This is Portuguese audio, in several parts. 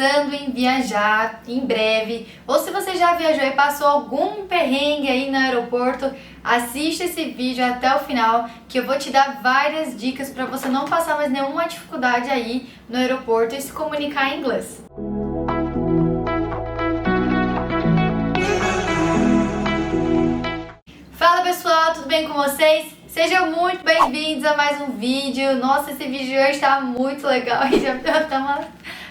pensando em viajar em breve, ou se você já viajou e passou algum perrengue aí no aeroporto, assiste esse vídeo até o final, que eu vou te dar várias dicas para você não passar mais nenhuma dificuldade aí no aeroporto e se comunicar em inglês. Fala pessoal, tudo bem com vocês? Sejam muito bem-vindos a mais um vídeo. Nossa, esse vídeo hoje tá muito legal e já deu até uma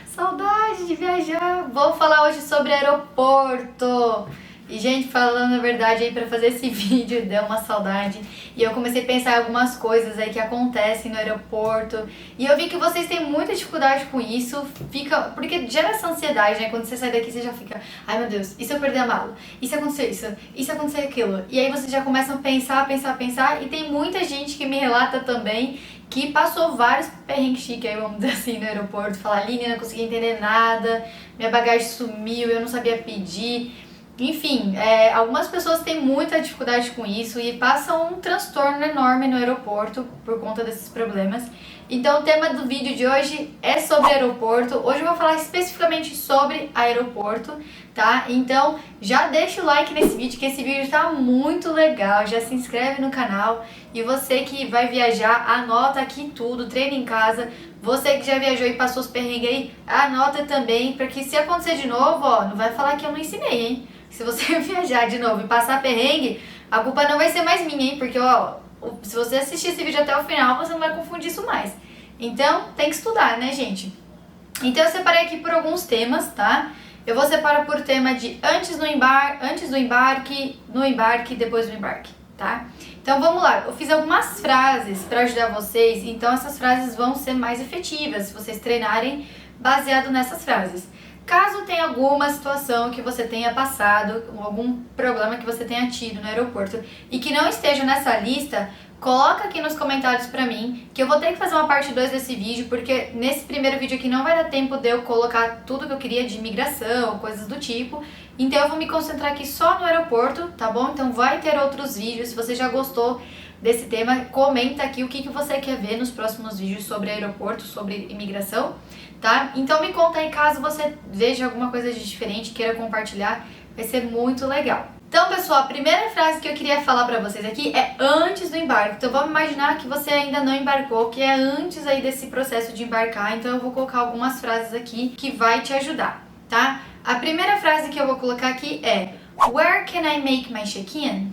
saudade de viajar. Vou falar hoje sobre aeroporto. E, gente, falando a verdade aí, pra fazer esse vídeo deu uma saudade. E eu comecei a pensar em algumas coisas aí que acontecem no aeroporto. E eu vi que vocês têm muita dificuldade com isso. Porque gera essa ansiedade, né? Quando você sai daqui, você já fica, ai meu Deus, e se eu perder a mala? E se acontecer isso? E se acontecer aquilo? E aí vocês já começam a pensar. E tem muita gente que me relata também que passou vários perrengues chiques aí, vamos dizer assim, no aeroporto. Falar, Aline, eu não consegui entender nada, minha bagagem sumiu, eu não sabia pedir. Enfim, algumas pessoas têm muita dificuldade com isso e passam um transtorno enorme no aeroporto por conta desses problemas. Então o tema do vídeo de hoje é sobre aeroporto. Hoje eu vou falar especificamente sobre aeroporto, tá? Então já deixa o like nesse vídeo, que esse vídeo tá muito legal. Já se inscreve no canal. E você que vai viajar, anota aqui tudo, treina em casa. Você que já viajou e passou os perrengues aí, anota também, porque se acontecer de novo, ó, não vai falar que eu não ensinei, hein? Se você viajar de novo e passar perrengue, a culpa não vai ser mais minha, hein? Porque, ó, se você assistir esse vídeo até o final, você não vai confundir isso mais. Então, tem que estudar, né, gente? Então, eu separei aqui por alguns temas, tá? Eu vou separar por tema de antes do embarque, no embarque e depois do embarque, tá? Então, vamos lá. Eu fiz algumas frases para ajudar vocês, então essas frases vão ser mais efetivas se vocês treinarem baseado nessas frases. Caso tenha alguma situação que você tenha passado, algum problema que você tenha tido no aeroporto e que não esteja nessa lista, coloca aqui nos comentários pra mim, que eu vou ter que fazer uma parte 2 desse vídeo, porque nesse primeiro vídeo aqui não vai dar tempo de eu colocar tudo que eu queria de imigração, coisas do tipo. Então eu vou me concentrar aqui só no aeroporto, tá bom? Então vai ter outros vídeos. Se você já gostou desse tema, comenta aqui o que você quer ver nos próximos vídeos sobre aeroporto, sobre imigração, tá? Então me conta aí caso você veja alguma coisa de diferente, queira compartilhar, vai ser muito legal. Então, pessoal, a primeira frase que eu queria falar pra vocês aqui é antes do embarque. Então vamos imaginar que você ainda não embarcou, que é antes aí desse processo de embarcar. Então eu vou colocar algumas frases aqui que vai te ajudar, tá? A primeira frase que eu vou colocar aqui é Where can I make my check-in?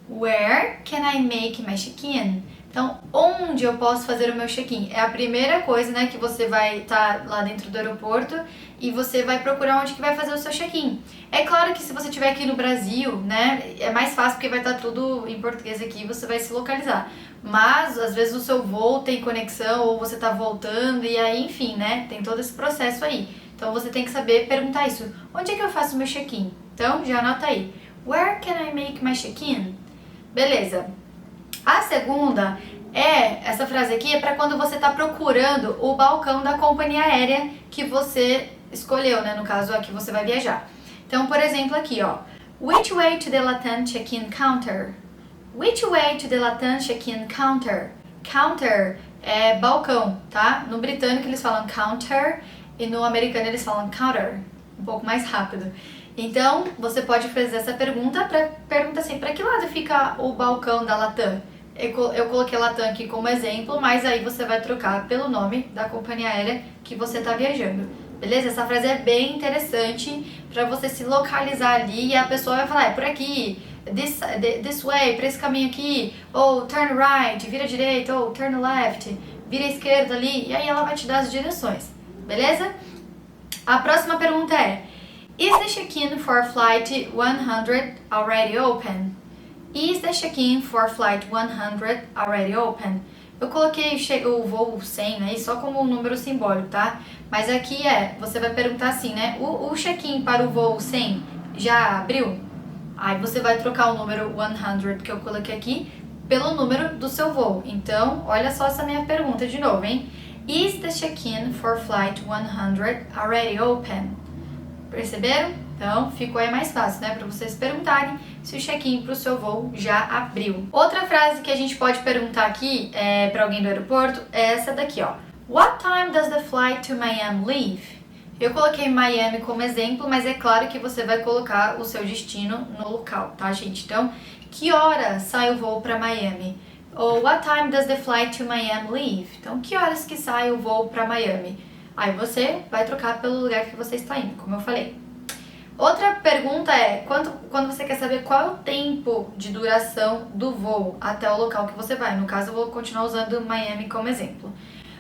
Where can I make my check-in? Então, onde eu posso fazer o meu check-in? É a primeira coisa, né, que você vai estar lá dentro do aeroporto e você vai procurar onde que vai fazer o seu check-in. É claro que se você estiver aqui no Brasil, né, é mais fácil porque vai estar tudo em português aqui e você vai se localizar. Mas, às vezes o seu voo tem conexão ou você está voltando e aí, enfim, né, tem todo esse processo aí. Então, você tem que saber perguntar isso. Onde é que eu faço o meu check-in? Então, já anota aí. Where can I make my check-in? Beleza. A segunda essa frase aqui é para quando você está procurando o balcão da companhia aérea que você escolheu, né? No caso, aqui você vai viajar. Então, por exemplo, aqui, ó. Which way to the Latam check-in counter? Which way to the Latam check-in counter? Counter é balcão, tá? No britânico eles falam counter e no americano eles falam counter. Um pouco mais rápido. Então, você pode fazer essa pergunta, pergunta assim, para que lado fica o balcão da Latam? Eu coloquei a Latam aqui como exemplo, mas aí você vai trocar pelo nome da companhia aérea que você está viajando. Beleza? Essa frase é bem interessante para você se localizar ali e a pessoa vai falar, é por aqui, this way, para esse caminho aqui, ou turn right, vira direita, ou turn left, vira esquerda ali, e aí ela vai te dar as direções. Beleza? A próxima pergunta é Is the check-in for flight 100 already open? Is the check-in for flight 100 already open? Eu coloquei o voo 100 aí só como um número simbólico, tá? Mas aqui você vai perguntar assim, né? O check-in para o voo 100 já abriu? Aí você vai trocar o número 100 que eu coloquei aqui pelo número do seu voo. Então, olha só essa minha pergunta de novo, hein? Is the check-in for flight 100 already open? Perceberam? Então, ficou aí mais fácil, né? Para vocês perguntarem se o check-in para o seu voo já abriu. Outra frase que a gente pode perguntar aqui para alguém do aeroporto é essa daqui, ó. What time does the flight to Miami leave? Eu coloquei Miami como exemplo, mas é claro que você vai colocar o seu destino no local, tá, gente? Então, que hora sai o voo para Miami? Ou what time does the flight to Miami leave? Então, que horas que sai o voo para Miami? Aí você vai trocar pelo lugar que você está indo, como eu falei. Outra pergunta é, quando você quer saber qual é o tempo de duração do voo até o local que você vai. No caso, eu vou continuar usando Miami como exemplo.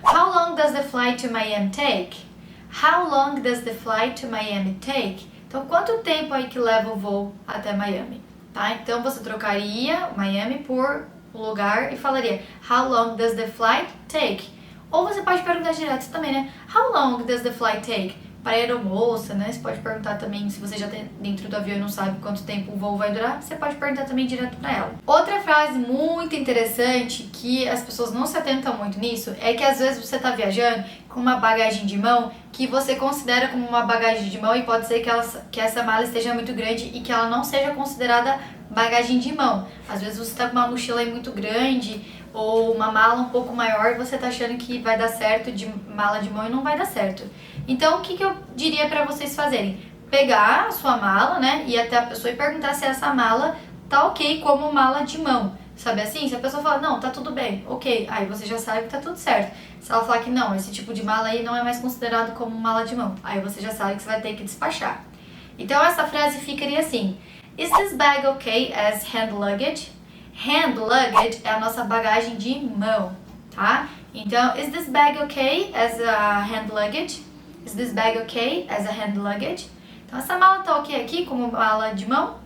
How long does the flight to Miami take? How long does the flight to Miami take? Então, quanto tempo aí que leva o voo até Miami? Tá? Então, você trocaria Miami por lugar e falaria How long does the flight take? Ou você pode perguntar direto também, né? How long does the flight take? Para a aeromoça, né? Você pode perguntar também, se você já está dentro do avião e não sabe quanto tempo o voo vai durar, você pode perguntar também direto para ela. Outra frase muito interessante, que as pessoas não se atentam muito nisso, é que às vezes você está viajando com uma bagagem de mão que você considera como uma bagagem de mão e pode ser que essa mala esteja muito grande e que ela não seja considerada bagagem de mão. Às vezes você está com uma mochila aí muito grande ou uma mala um pouco maior e você está achando que vai dar certo de mala de mão e não vai dar certo. Então, o que eu diria para vocês fazerem? Pegar a sua mala, né, ir até a pessoa e perguntar se essa mala tá ok como mala de mão. Sabe assim? Se a pessoa falar, não, tá tudo bem, ok, aí você já sabe que tá tudo certo. Se ela falar que não, esse tipo de mala aí não é mais considerado como mala de mão, aí você já sabe que você vai ter que despachar. Então, essa frase ficaria assim: Is this bag okay as hand luggage? Hand luggage é a nossa bagagem de mão, tá? Então, is this bag okay as a hand luggage? Is this bag okay as a hand luggage? Então, essa mala tá ok aqui como mala de mão?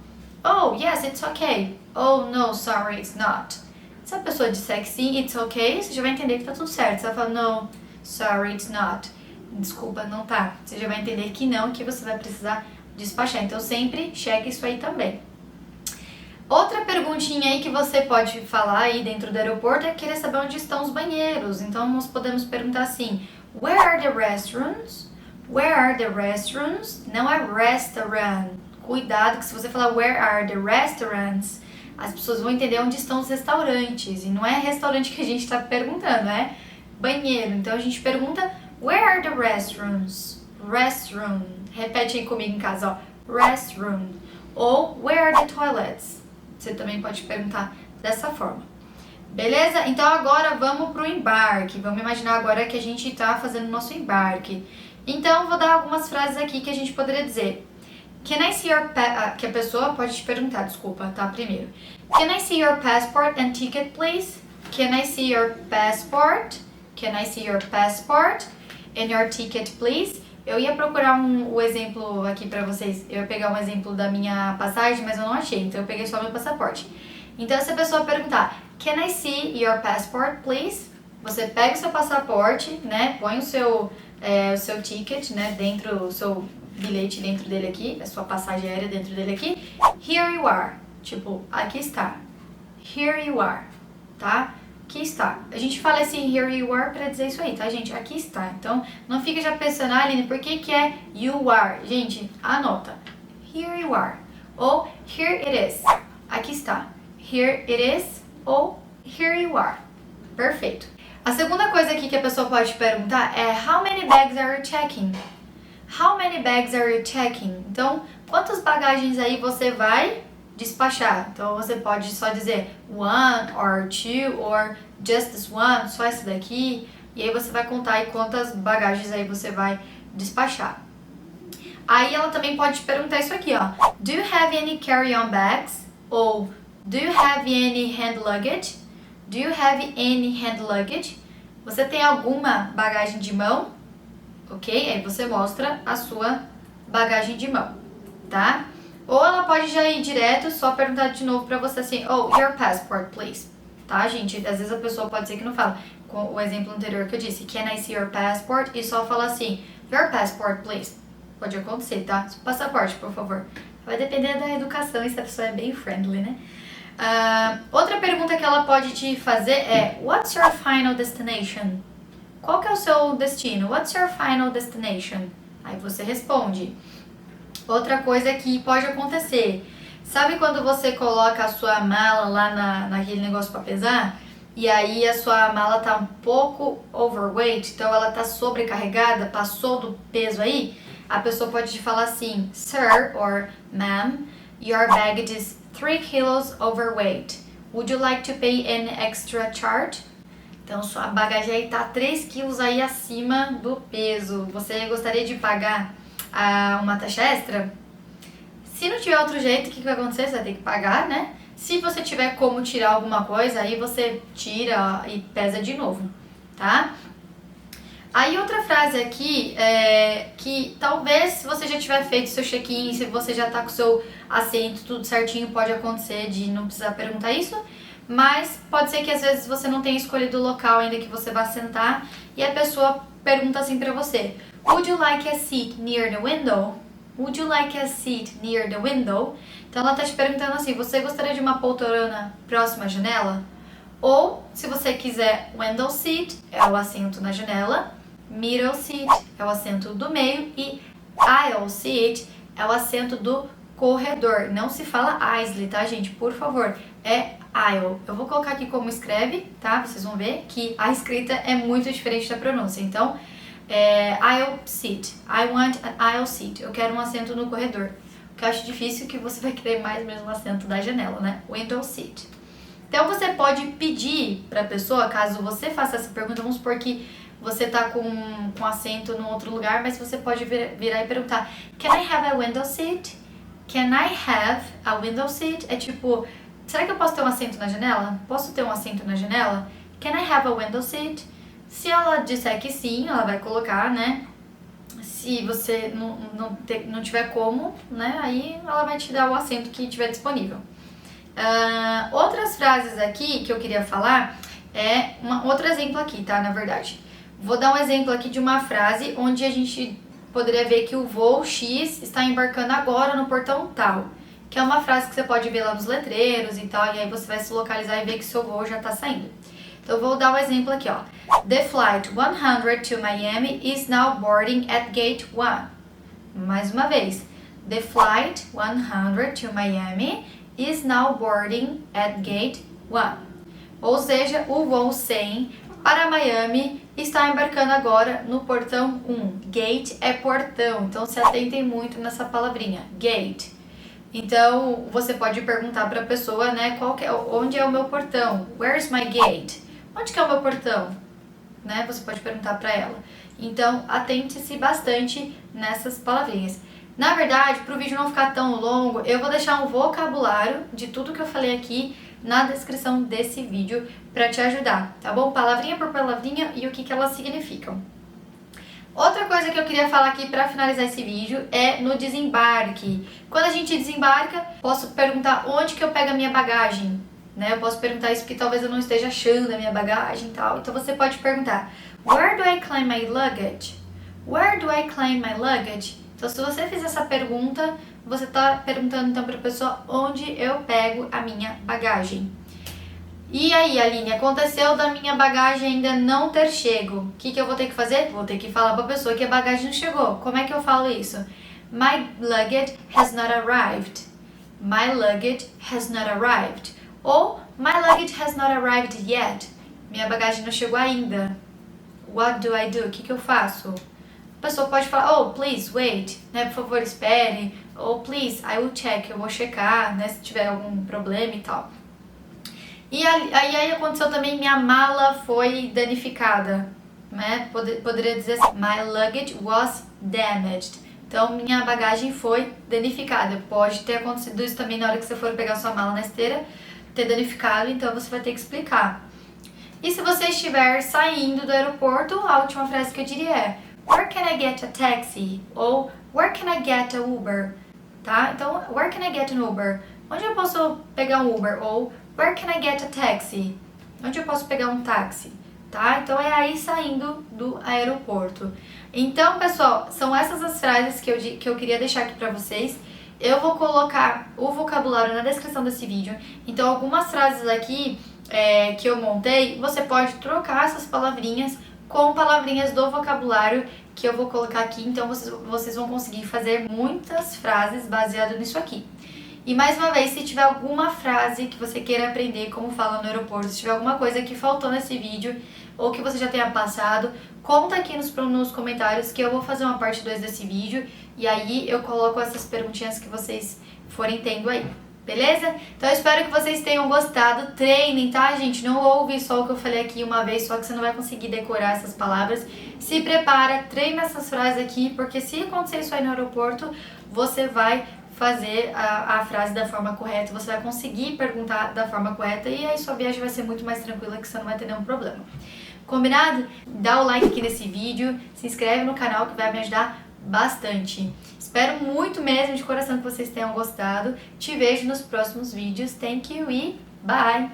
Oh, yes, it's okay. Oh, no, sorry, it's not. Se a pessoa disser que sim, it's okay, você já vai entender que tá tudo certo. Se ela falar, no, sorry, it's not. Desculpa, não tá. Você já vai entender que não, que você vai precisar despachar. Então, sempre cheque isso aí também. Outra perguntinha aí que você pode falar aí dentro do aeroporto é querer saber onde estão os banheiros. Então, nós podemos perguntar assim, Where are the restrooms? Where are the restrooms? Não é restaurant. Cuidado que se você falar where are the restaurants, as pessoas vão entender onde estão os restaurantes. E não é restaurante que a gente está perguntando, é banheiro. Então a gente pergunta where are the restrooms? Restroom. Repete aí comigo em casa, ó. Restroom. Ou where are the toilets? Você também pode perguntar dessa forma. Beleza? Então agora vamos pro embarque. Vamos imaginar agora que a gente tá fazendo o nosso embarque. Então vou dar algumas frases aqui que a gente poderia dizer. Can I see your que a pessoa pode te perguntar, desculpa, tá? Primeiro. Can I see your passport and ticket, please? Can I see your passport? Can I see your passport and your ticket, please? Eu ia procurar o exemplo aqui pra vocês. Eu ia pegar um exemplo da minha passagem, mas eu não achei. Então eu peguei só meu passaporte. Então se a pessoa perguntar, Can I see your passport, please? Você pega o seu passaporte, né? Põe o seu ticket, né? Dentro, o seu bilhete dentro dele aqui, a sua passagem aérea dentro dele aqui. Here you are. Tipo, aqui está. Here you are. Tá? Aqui está. A gente fala assim, here you are, pra dizer isso aí, tá, gente? Aqui está. Então, não fica já pensando, Aline, por que é you are? Gente, anota. Here you are. Ou here it is. Aqui está. Here it is. Ou here you are. Perfeito. A segunda coisa aqui que a pessoa pode perguntar é how many bags are you checking? How many bags are you checking? Então, quantas bagagens aí você vai despachar? Então, você pode só dizer one or two or just this one, só essa daqui. E aí você vai contar aí quantas bagagens aí você vai despachar. Aí ela também pode te perguntar isso aqui, ó. Do you have any carry-on bags? Ou do you have any hand luggage? Do you have any hand luggage? Você tem alguma bagagem de mão? Ok? Aí você mostra a sua bagagem de mão, tá? Ou ela pode já ir direto, só perguntar de novo pra você assim, oh, your passport, please. Tá, gente? Às vezes a pessoa pode ser que não fala. Com o exemplo anterior que eu disse, can I see your passport? E só fala assim, your passport, please. Pode acontecer, tá? Passaporte, por favor. Vai depender da educação e se a pessoa é bem friendly, né? Outra pergunta que ela pode te fazer é what's your final destination? Qual que é o seu destino? What's your final destination? Aí você responde. Outra coisa que pode acontecer. Sabe quando você coloca a sua mala lá naquele negócio para pesar? e aí a sua mala tá um pouco overweight, então ela tá sobrecarregada, passou do peso aí, a pessoa pode te falar assim, Sir or Ma'am, your baggage is 3 kilos overweight. Would you like to pay an extra charge? Então sua bagagem aí tá 3 quilos aí acima do peso. Você gostaria de pagar uma taxa extra? Se não tiver outro jeito, o que vai acontecer? Você vai ter que pagar, né? Se você tiver como tirar alguma coisa, aí você tira e pesa de novo, tá? Aí outra frase aqui é que talvez se você já tiver feito seu check-in, se você já tá com o seu assento tudo certinho, pode acontecer de não precisar perguntar isso, mas pode ser que às vezes você não tenha escolhido o local ainda que você vai sentar e a pessoa pergunta assim pra você: Would you like a seat near the window? Would you like a seat near the window? Então ela tá te perguntando assim, você gostaria de uma poltrona próxima à janela? Ou, se você quiser, window seat é o assento na janela, middle seat é o assento do meio e aisle seat é o assento do corredor. Não se fala aisle, tá, gente? Por favor, é aisle. Eu vou colocar aqui como escreve, tá? Vocês vão ver que a escrita é muito diferente da pronúncia. Então, aisle seat. I want an aisle seat. Eu quero um assento no corredor. O que eu acho difícil é que você vai querer mais mesmo um assento da janela, né? Window seat. Então, você pode pedir para a pessoa, caso você faça essa pergunta, vamos supor que você tá com assento num outro lugar, mas você pode virar e perguntar: Can I have a window seat? Can I have a window seat? É tipo, será que eu posso ter um assento na janela? Posso ter um assento na janela? Can I have a window seat? Se ela disser que sim, ela vai colocar, né? Se você não tiver como, né? Aí ela vai te dar o assento que tiver disponível. Outras frases aqui que eu queria falar é outro exemplo aqui, tá? Na verdade, vou dar um exemplo aqui de uma frase onde a gente poderia ver que o voo X está embarcando agora no portão tal, que é uma frase que você pode ver lá nos letreiros e tal, e aí você vai se localizar e ver que seu voo já está saindo. Então eu vou dar um exemplo aqui, ó. The flight 100 to Miami is now boarding at gate 1. Mais uma vez. The flight 100 to Miami is now boarding at gate 1. Ou seja, o voo 100 para Miami está embarcando agora no portão 1. Gate é portão, então se atentem muito nessa palavrinha, gate. Então, você pode perguntar para a pessoa, né, onde é o meu portão? Where's my gate? Onde que é o meu portão? Né? Você pode perguntar para ela. Então, atente-se bastante nessas palavrinhas. Na verdade, para o vídeo não ficar tão longo, eu vou deixar um vocabulário de tudo que eu falei aqui na descrição desse vídeo para te ajudar, tá bom? Palavrinha por palavrinha e o que elas significam. Outra coisa que eu queria falar aqui para finalizar esse vídeo é no desembarque. Quando a gente desembarca, posso perguntar onde que eu pego a minha bagagem, né? Eu posso perguntar isso porque talvez eu não esteja achando a minha bagagem e tal. Então você pode perguntar: Where do I claim my luggage? Where do I claim my luggage? Então se você fizer essa pergunta, você está perguntando então para a pessoa onde eu pego a minha bagagem. E aí, Aline, aconteceu da minha bagagem ainda não ter chego. O que eu vou ter que fazer? Vou ter que falar para a pessoa que a bagagem não chegou. Como é que eu falo isso? My luggage has not arrived. My luggage has not arrived. Ou my luggage has not arrived yet. Minha bagagem não chegou ainda. What do I do? O que eu faço? A pessoa pode falar: Oh, please wait, né? Por favor, espere. Ou please, I will check. Eu vou checar, né? Se tiver algum problema e tal. E aí aconteceu também, minha mala foi danificada, né? Poderia dizer assim, my luggage was damaged. Então, minha bagagem foi danificada. Pode ter acontecido isso também na hora que você for pegar sua mala na esteira, ter danificado, então você vai ter que explicar. E se você estiver saindo do aeroporto, a última frase que eu diria é: Where can I get a taxi? Ou Where can I get a Uber? Tá? Então, where can I get an Uber? Onde eu posso pegar um Uber? Ou Where can I get a taxi? Onde eu posso pegar um táxi? Tá? Então é aí saindo do aeroporto. Então, pessoal, são essas as frases que eu queria deixar aqui pra vocês. Eu vou colocar o vocabulário na descrição desse vídeo. Então, algumas frases aqui que eu montei, você pode trocar essas palavrinhas com palavrinhas do vocabulário que eu vou colocar aqui. Então, vocês vão conseguir fazer muitas frases baseado nisso aqui. E mais uma vez, se tiver alguma frase que você queira aprender como fala no aeroporto, se tiver alguma coisa que faltou nesse vídeo ou que você já tenha passado, conta aqui nos comentários que eu vou fazer uma parte 2 desse vídeo e aí eu coloco essas perguntinhas que vocês forem tendo aí. Beleza? Então eu espero que vocês tenham gostado. Treinem, tá, gente? Não ouve só o que eu falei aqui uma vez, só que você não vai conseguir decorar essas palavras. Se prepara, treina essas frases aqui, porque se acontecer isso aí no aeroporto, você vai fazer a frase da forma correta, você vai conseguir perguntar da forma correta e aí sua viagem vai ser muito mais tranquila, que você não vai ter nenhum problema. Combinado? Dá o like aqui nesse vídeo, se inscreve no canal que vai me ajudar bastante. Espero muito mesmo, de coração, que vocês tenham gostado. Te vejo nos próximos vídeos. Thank you e bye!